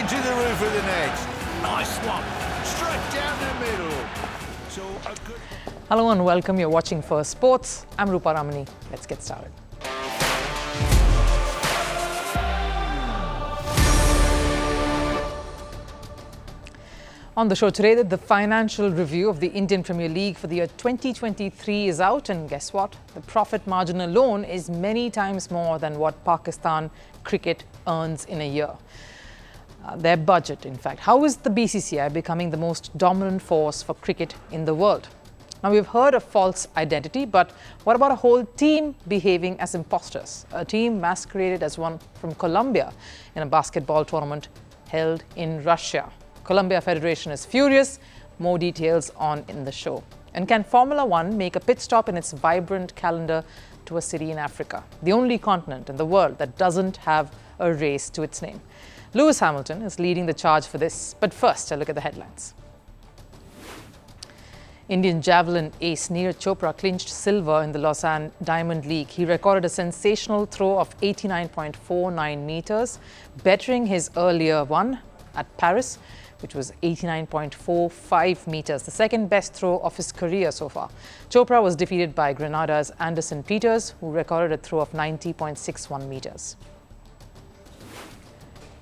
into the roof of the net. Nice one. Straight down the middle. So a good... Hello and welcome. You're watching Firstpost. I'm Rupha Ramani. Let's get started. On the show today, the financial review of the Indian Premier League for the year 2023 is out, and guess what? The profit margin alone is many times more than what Pakistan cricket earns in a year. Their budget, in fact. How is the BCCI becoming the most dominant force for cricket in the world? Now, we've heard of false identity, but what about a whole team behaving as imposters? A team masqueraded as one from Colombia in a basketball tournament held in Russia. Colombian Federation is furious. More details on in the show. And can Formula One make a pit stop in its vibrant calendar to a city in Africa, the only continent in the world that doesn't have a race to its name? Lewis Hamilton is leading the charge for this. But first, a look at the headlines. Indian javelin ace Neeraj Chopra clinched silver in the Lausanne Diamond League. He recorded a sensational throw of 89.49 meters, bettering his earlier one at Paris, which was 89.45 meters, the second best throw of his career so far. Chopra was defeated by Grenada's Anderson Peters, who recorded a throw of 90.61 meters.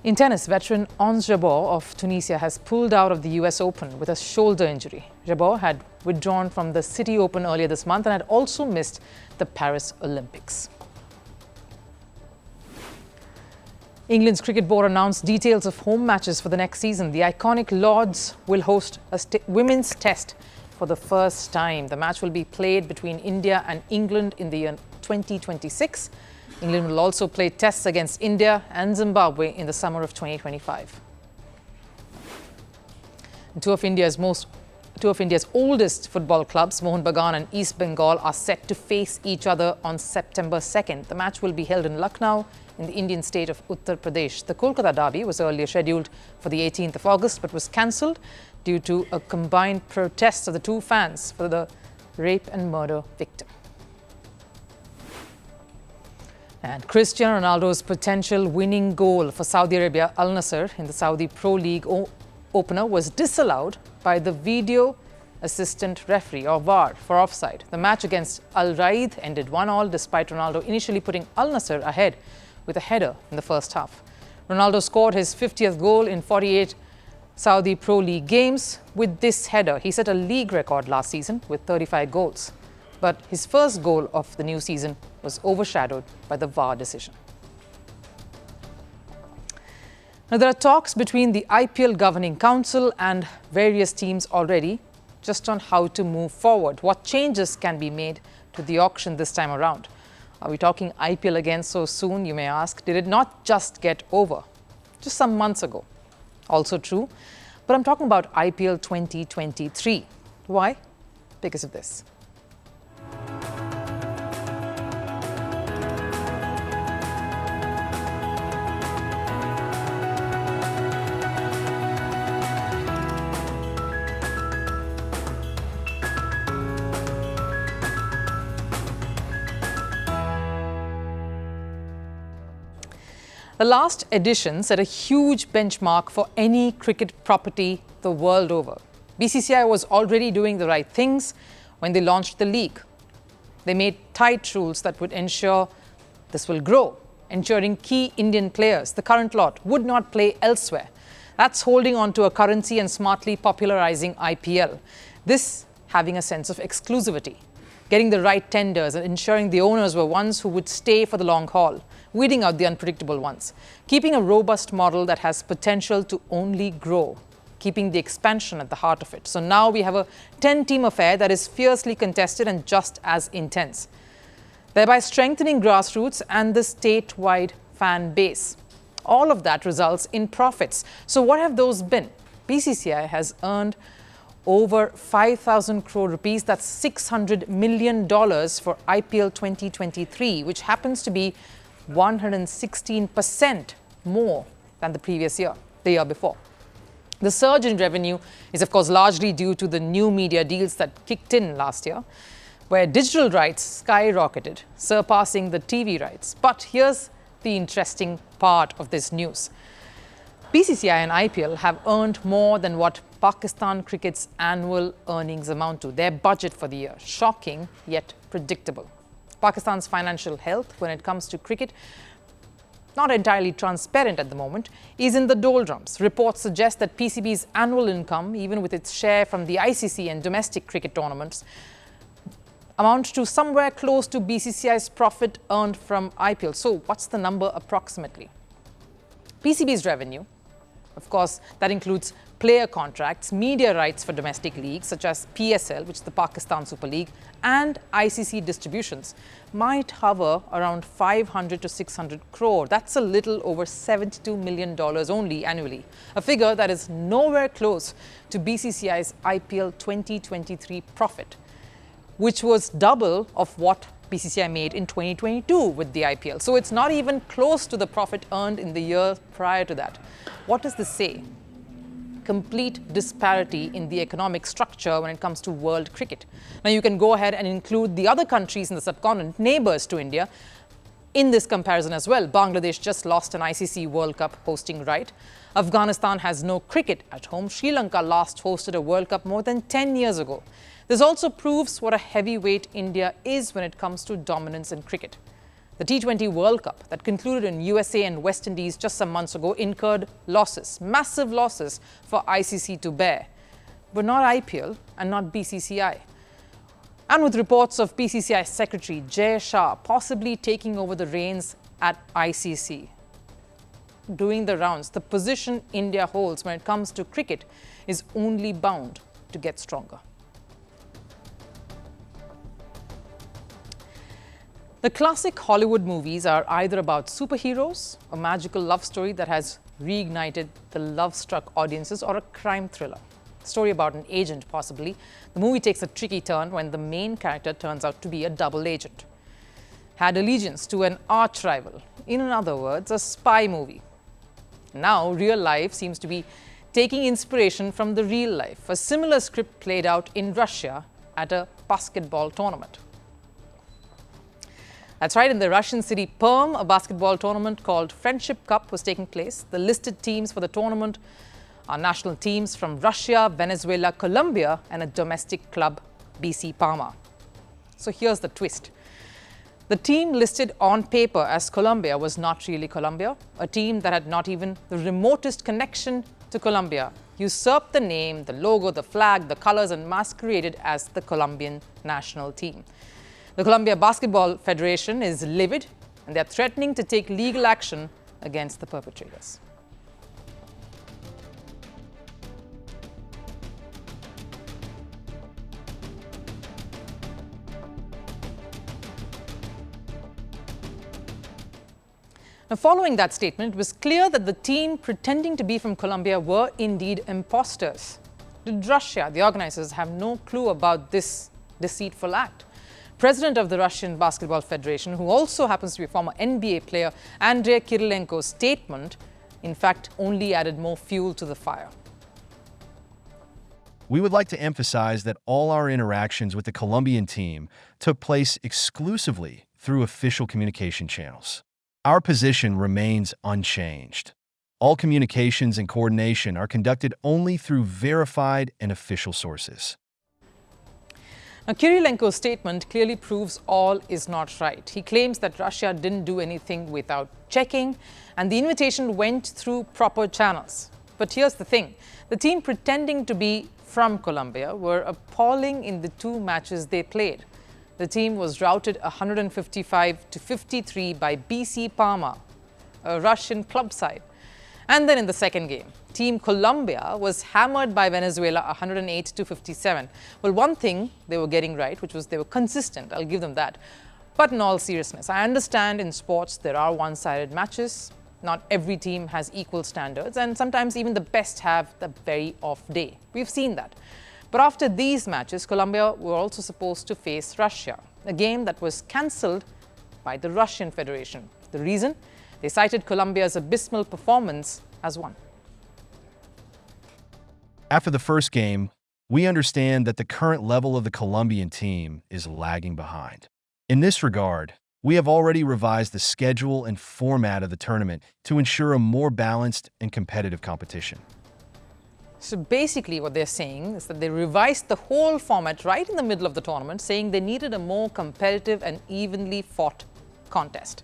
In tennis, veteran Ons Jabeur of Tunisia has pulled out of the US Open with a shoulder injury. Jabeur had withdrawn from the City Open earlier this month and had also missed the Paris Olympics. England's cricket board announced details of home matches for the next season. The iconic Lords will host a women's test for the first time. The match will be played between India and England in the year 2026. England will also play tests against India and Zimbabwe in the summer of 2025. And two of India's oldest football clubs, Mohun Bagan and East Bengal, are set to face each other on September 2nd. The match will be held in Lucknow in the Indian state of Uttar Pradesh. The Kolkata derby was earlier scheduled for the 18th of August but was cancelled due to a combined protest of the two fans for the rape and murder victim. And Cristiano Ronaldo's potential winning goal for Saudi Arabia Al Nassr in the Saudi Pro League opener was disallowed by the video assistant referee, or VAR, for offside. The match against Al Raid ended 1-1 despite Ronaldo initially putting Al Nassr ahead with a header in the first half. Ronaldo scored his 50th goal in 48 Saudi Pro League games with this header. He set a league record last season with 35 goals. But his first goal of the new season was overshadowed by the VAR decision. Now, there are talks between the IPL Governing Council and various teams already just on how to move forward. What changes can be made to the auction this time around? Are we talking IPL again so soon, you may ask? Did it not just get over just some months ago? Also true, but I'm talking about IPL 2023. Why? Because of this. The last edition set a huge benchmark for any cricket property the world over. BCCI was already doing the right things when they launched the league. They made tight rules that would ensure this will grow, ensuring key Indian players, the current lot, would not play elsewhere. That's holding on to a currency and smartly popularizing IPL. This having a sense of exclusivity, getting the right tenders and ensuring the owners were ones who would stay for the long haul, weeding out the unpredictable ones, keeping a robust model that has potential to only grow, keeping the expansion at the heart of it. So now we have a 10-team affair that is fiercely contested and just as intense, thereby strengthening grassroots and the statewide fan base. All of that results in profits. So what have those been? BCCI has earned over 5,000 crore rupees, that's $600 million for IPL 2023, which happens to be 116% more than the year before. The surge in revenue is, of course, largely due to the new media deals that kicked in last year, where digital rights skyrocketed, surpassing the TV rights. But here's the interesting part of this news. BCCI and IPL have earned more than what Pakistan cricket's annual earnings amount to, their budget for the year. Shocking, yet predictable. Pakistan's financial health, when it comes to cricket, not entirely transparent at the moment, is in the doldrums. Reports suggest that PCB's annual income, even with its share from the ICC and domestic cricket tournaments, amount to somewhere close to BCCI's profit earned from IPL. So what's the number approximately? PCB's revenue, of course, that includes player contracts, media rights for domestic leagues such as PSL, which is the Pakistan Super League, and ICC distributions, might hover around 500 to 600 crore. That's a little over $72 million only annually, a figure that is nowhere close to BCCI's IPL 2023 profit, which was double of what BCCI made in 2022 with the IPL. So it's not even close to the profit earned in the year prior to that. What does this say? Complete disparity in the economic structure when it comes to world cricket. Now you can go ahead and include the other countries in the subcontinent, neighbors to India, in this comparison as well. Bangladesh just lost an ICC World Cup hosting right. Afghanistan has no cricket at home. Sri Lanka last hosted a World Cup more than 10 years ago. This also proves what a heavyweight India is when it comes to dominance in cricket. The T20 World Cup that concluded in USA and West Indies just some months ago incurred losses, massive losses for ICC to bear, but not IPL and not BCCI. And with reports of BCCI Secretary Jay Shah possibly taking over the reins at ICC, doing the rounds, the position India holds when it comes to cricket is only bound to get stronger. The classic Hollywood movies are either about superheroes, a magical love story that has reignited the love-struck audiences, or a crime thriller. A story about an agent, possibly. The movie takes a tricky turn when the main character turns out to be a double agent. Had allegiance to an arch rival. In other words, a spy movie. Now, real life seems to be taking inspiration from the real life. A similar script played out in Russia at a basketball tournament. That's right, in the Russian city Perm, a basketball tournament called Friendship Cup was taking place. The listed teams for the tournament are national teams from Russia, Venezuela, Colombia, and a domestic club, BC Parma. So here's the twist. The team listed on paper as Colombia was not really Colombia. A team that had not even the remotest connection to Colombia usurped the name, the logo, the flag, the colors, and masqueraded as the Colombian national team. The Colombian Basketball Federation is livid, and they're threatening to take legal action against the perpetrators. Now, following that statement, it was clear that the team pretending to be from Colombia were indeed imposters. Did Russia, the organizers, have no clue about this deceitful act? President of the Russian Basketball Federation, who also happens to be a former NBA player, Andrei Kirilenko's statement, in fact, only added more fuel to the fire. We would like to emphasize that all our interactions with the Colombian team took place exclusively through official communication channels. Our position remains unchanged. All communications and coordination are conducted only through verified and official sources. Now, Kirilenko's statement clearly proves all is not right. He claims that Russia didn't do anything without checking, and the invitation went through proper channels. But here's the thing. The team pretending to be from Colombia were appalling in the two matches they played. The team was routed 155 to 53 by BC Parma, a Russian club side. And then in the second game, Team Colombia was hammered by Venezuela 108 to 57. Well, one thing they were getting right, which was they were consistent. I'll give them that. But in all seriousness, I understand in sports there are one-sided matches. Not every team has equal standards, and sometimes even the best have the very off day. We've seen that. But after these matches, Colombia were also supposed to face Russia, a game that was cancelled by the Russian Federation. The reason? They cited Colombia's abysmal performance as one. After the first game, we understand that the current level of the Colombian team is lagging behind. In this regard, We have already revised the schedule and format of the tournament to ensure a more balanced and competitive competition. So basically what they're saying is that they revised the whole format right in the middle of the tournament, saying they needed a more competitive and evenly fought contest.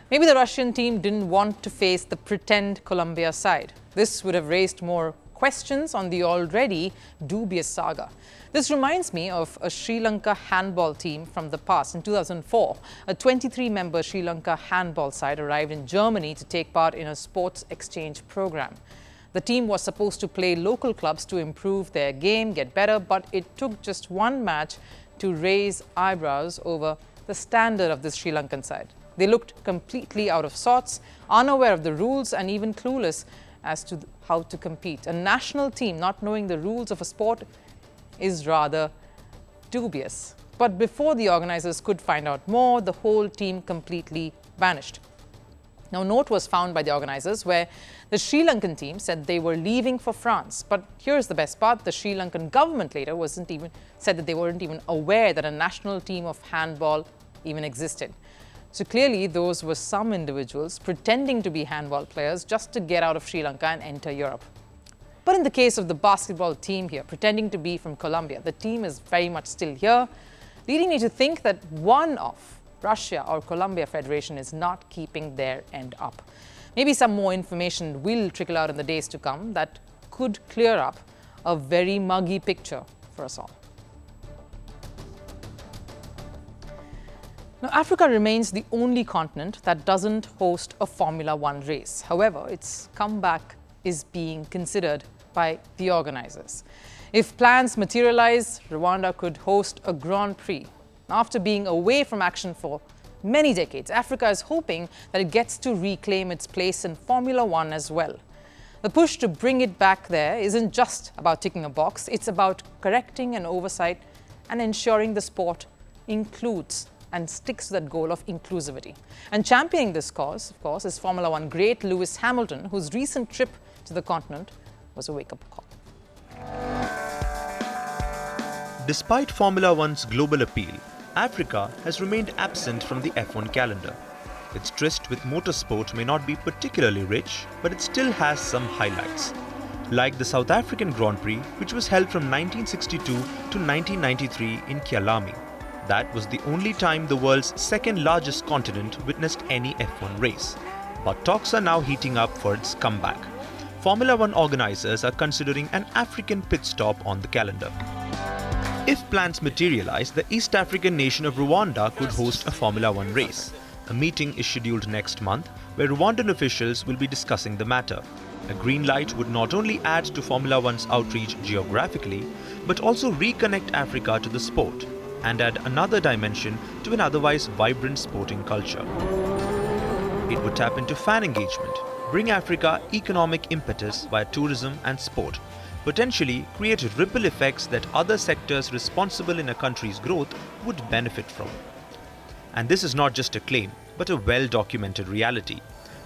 Maybe the Russian team didn't want to face the pretend Colombia side. This would have raised more questions on the already dubious saga. This reminds me of a Sri Lanka handball team from the past. In 2004, a 23-member Sri Lanka handball side arrived in Germany to take part in a sports exchange program. The team was supposed to play local clubs to improve their game, get better, but it took just one match to raise eyebrows over the standard of this Sri Lankan side. They looked completely out of sorts, unaware of the rules, and even clueless as to how to compete. A national team not knowing the rules of a sport is rather dubious. But before the organizers could find out more, the whole team completely vanished. Now, a note was found by the organizers where the Sri Lankan team said they were leaving for France. But here's the best part: the Sri Lankan government later said that they weren't even aware that a national team of handball even existed. So clearly, those were some individuals pretending to be handball players just to get out of Sri Lanka and enter Europe. But in the case of the basketball team here, pretending to be from Colombia, the team is very much still here, leading me to think that one of Russia or Colombia Federation is not keeping their end up. Maybe some more information will trickle out in the days to come that could clear up a very muggy picture for us all. Now, Africa remains the only continent that doesn't host a Formula One race. However, its comeback is being considered by the organizers. If plans materialize, Rwanda could host a Grand Prix. After being away from action for many decades, Africa is hoping that it gets to reclaim its place in Formula One as well. The push to bring it back there isn't just about ticking a box, it's about correcting an oversight and ensuring the sport includes and sticks to that goal of inclusivity. And championing this cause, of course, is Formula One great Lewis Hamilton, whose recent trip to the continent was a wake-up call. Despite Formula One's global appeal, Africa has remained absent from the F1 calendar. Its tryst with motorsport may not be particularly rich, but it still has some highlights. Like the South African Grand Prix, which was held from 1962 to 1993 in Kyalami. That was the only time the world's second largest continent witnessed any F1 race. But talks are now heating up for its comeback. Formula One organizers are considering an African pit stop on the calendar. If plans materialize, the East African nation of Rwanda could host a Formula One race. A meeting is scheduled next month where Rwandan officials will be discussing the matter. A green light would not only add to Formula One's outreach geographically, but also reconnect Africa to the sport and add another dimension to an otherwise vibrant sporting culture. It would tap into fan engagement, bring Africa economic impetus via tourism and sport, potentially create ripple effects that other sectors responsible in a country's growth would benefit from. And this is not just a claim, but a well-documented reality.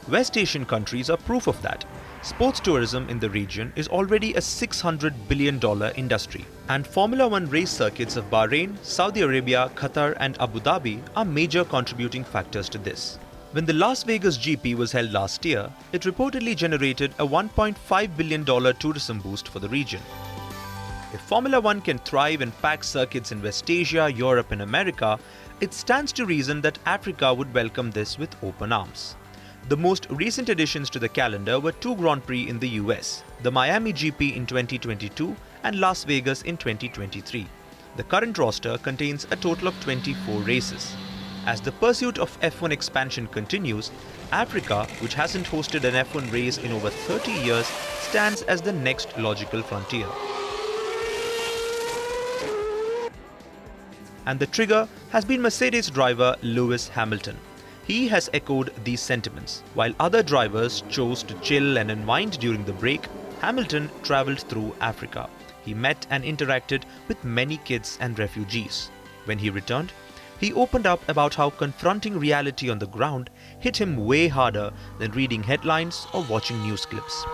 West Asian countries are proof of that. Sports tourism in the region is already a $600 billion industry. And Formula One race circuits of Bahrain, Saudi Arabia, Qatar and Abu Dhabi are major contributing factors to this. When the Las Vegas GP was held last year, it reportedly generated a $1.5 billion tourism boost for the region. If Formula One can thrive in packed circuits in West Asia, Europe and America, it stands to reason that Africa would welcome this with open arms. The most recent additions to the calendar were two Grand Prix in the US, the Miami GP in 2022 and Las Vegas in 2023. The current roster contains a total of 24 races. As the pursuit of F1 expansion continues, Africa, which hasn't hosted an F1 race in over 30 years, stands as the next logical frontier. And the trigger has been Mercedes driver Lewis Hamilton. He has echoed these sentiments. While other drivers chose to chill and unwind during the break, Hamilton travelled through Africa. He met and interacted with many kids and refugees. When he returned, he opened up about how confronting reality on the ground hit him way harder than reading headlines or watching news clips.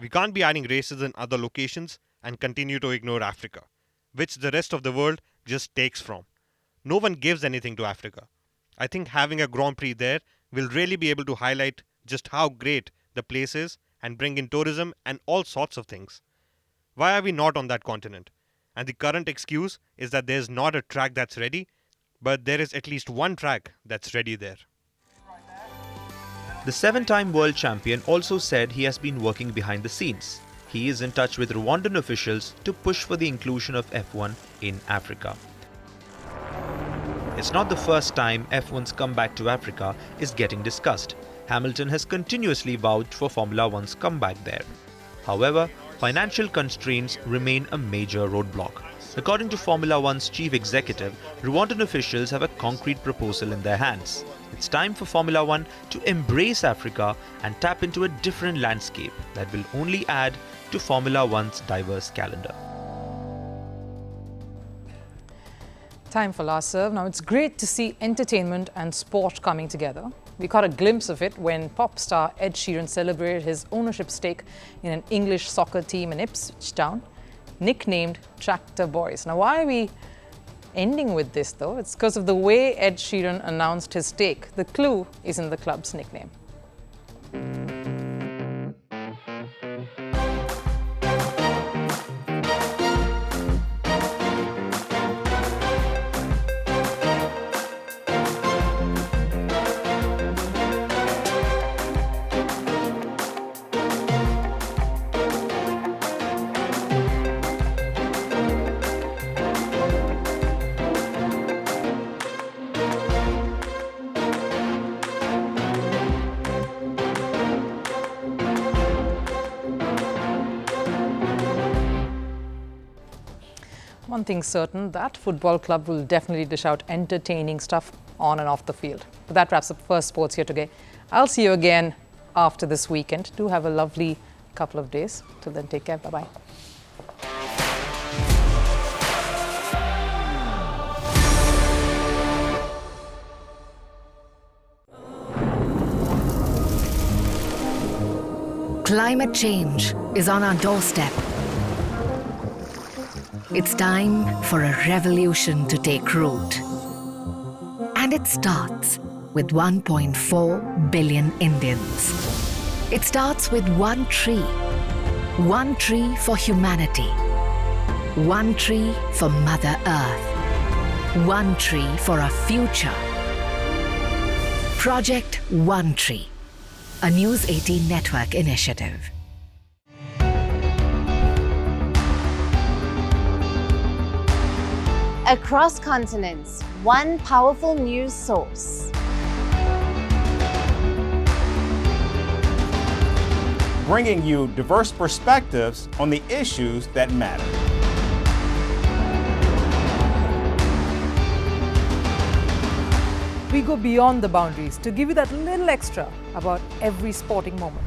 We can't be adding races in other locations and continue to ignore Africa, which the rest of the world just takes from. no one gives anything to Africa. I think having a Grand Prix there will really be able to highlight just how great the place is and bring in tourism and all sorts of things. Why are we not on that continent? And the current excuse is that there's not a track that's ready, but there is at least one track that's ready there. The 7-time world champion also said he has been working behind the scenes. He is in touch with Rwandan officials to push for the inclusion of F1 in Africa. It's not the first time F1's comeback to Africa is getting discussed. Hamilton has continuously vouched for Formula One's comeback there. However, financial constraints remain a major roadblock. According to Formula One's chief executive, Rwandan officials have a concrete proposal in their hands. It's time for Formula One to embrace Africa and tap into a different landscape that will only add to Formula One's diverse calendar. Time for last serve. Now, it's great to see entertainment and sport coming together. We caught a glimpse of it when pop star Ed Sheeran celebrated his ownership stake in an English soccer team in Ipswich Town, nicknamed Tractor Boys. Now, why are we ending with this, though? It's because of the way Ed Sheeran announced his stake. The clue is in the club's nickname. One thing's certain, that football club will definitely dish out entertaining stuff on and off the field. But that wraps up First Sports here today. I'll see you again after this weekend. Do have a lovely couple of days. Till then, take care. Bye-bye. Climate change is on our doorstep. It's time for a revolution to take root. And it starts with 1.4 billion Indians. It starts with one tree for humanity, one tree for Mother Earth, one tree for our future. Project One Tree, a News 18 network initiative. Across continents, one powerful news source. Bringing you diverse perspectives on the issues that matter. We go beyond the boundaries to give you that little extra about every sporting moment.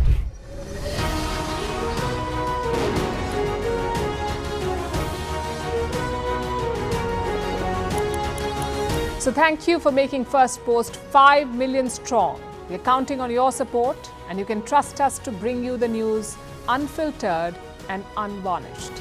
So thank you for making Firstpost 5 million strong. We're counting on your support, and you can trust us to bring you the news unfiltered and unvarnished.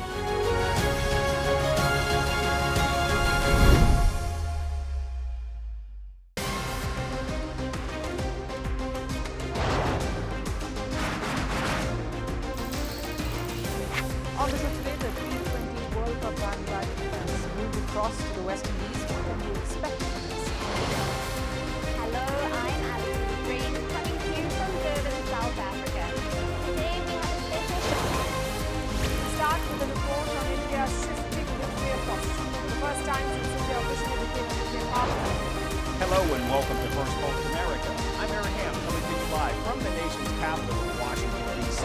On the show today, the T20 World Cup bandwagon has moved across to the West Indies. What can you expect from this? Hello, I'm Alison Green, coming to you from Durban, South Africa. Today we have a special show. We start with a report on India's shifting nuclear posture. The first time since India officially became a nuclear power. Hello and welcome to Firstpost America. I'm Aaron Ham, coming to you live from the nation's capital, Washington, D.C.